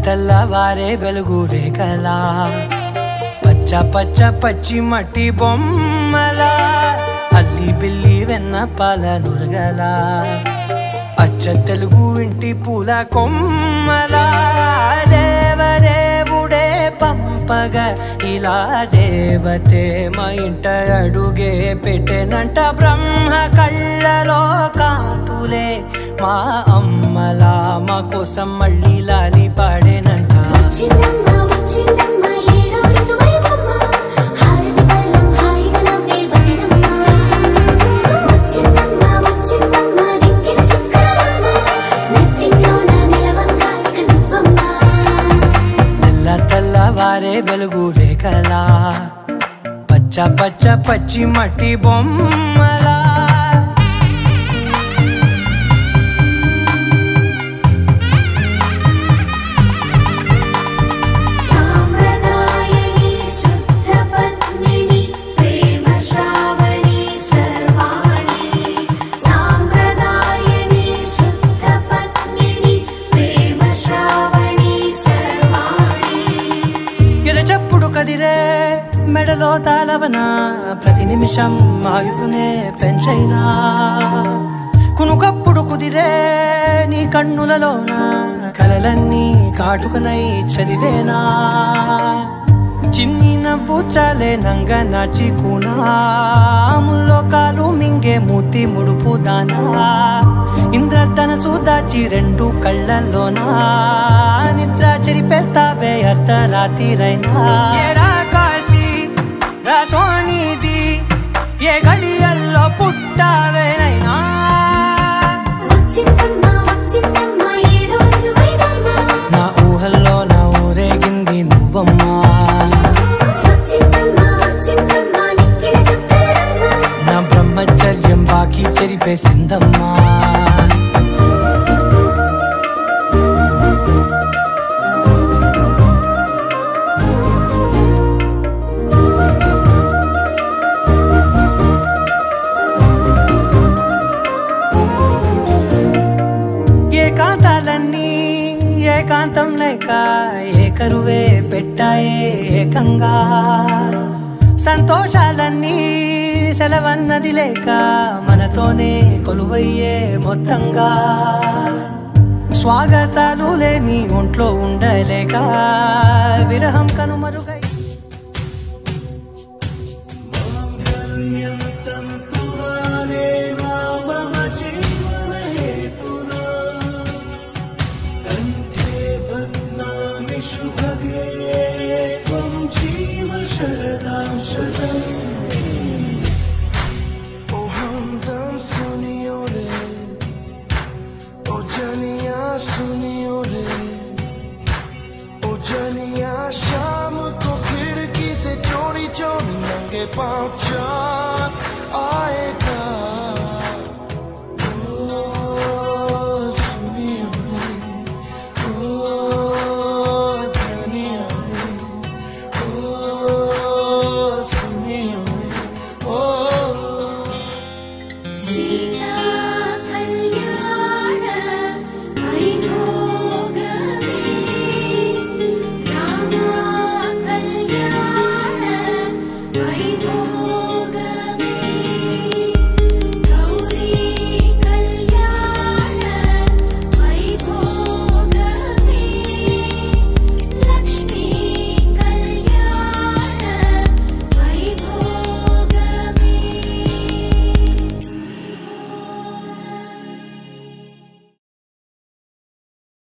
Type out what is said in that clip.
తెల్లవారే వెలుగు రేఖలా పచ్చ పచ్చ పచ్చి మట్టి బొమ్మలా అల్లి బిల్లి వెన్న పాల నురగలా అచ్చ తెలుగు ఇంటి పూల కొమ్మలా దేవదేవుడే పంపగా ఇలా దేవతే మా ఇంట అడుగే పెట్టెనంట బ్రహ్మ కళ్ళలో కాంతులే మా అమ్మలా మా కోసం మళ్ళీ లాలి పాడేనంట తెల్లవారే వెలుగు రేఖలా పచ్చ పచ్చ పచ్చి మట్టి బొమ్మలా చెప్పుడు కదిరే మెడలో తాళవన ప్రతి నిమిషం ఆయుధునే పెంచైనా కునుకప్పుడు కుదిరే నీ కన్నులలోన కలలన్నీ కాటుకనై చదివేనా చిన్ని నవ్వు చాలే నంగ నాచి కూనాముల్లో కాలు మింగే మూతి ముడుపు దానా ఇంద్రధనసు దాచి రెండు కళ్ళల్లోనా నిద్ర చెరిపేస్తావే అర్ధరాత్రిరైనా ఏడా కాశీ రాసోనిది ఏ గడియల్లో పుట్టావేనైనా నా ఊహల్లో నా ఊరేగింది నువ్వమ్మా నా బ్రహ్మచర్యం బాకీ చెరిపేసిందమ్మా ఏకాంతాలన్నీ ఏకాంతం లేక ఏకరువే పెట్టాయే ఏకంగా సంతోషాలన్నీ సెలవన్నది లేక మనతోనే కొలువయ్యే మొత్తంగా స్వాగతాలు లేని ఒంట్లో ఉండలేక విరహం కనుమరుగై शाम को खिड़की से चोरी चोरी नंगे पाँव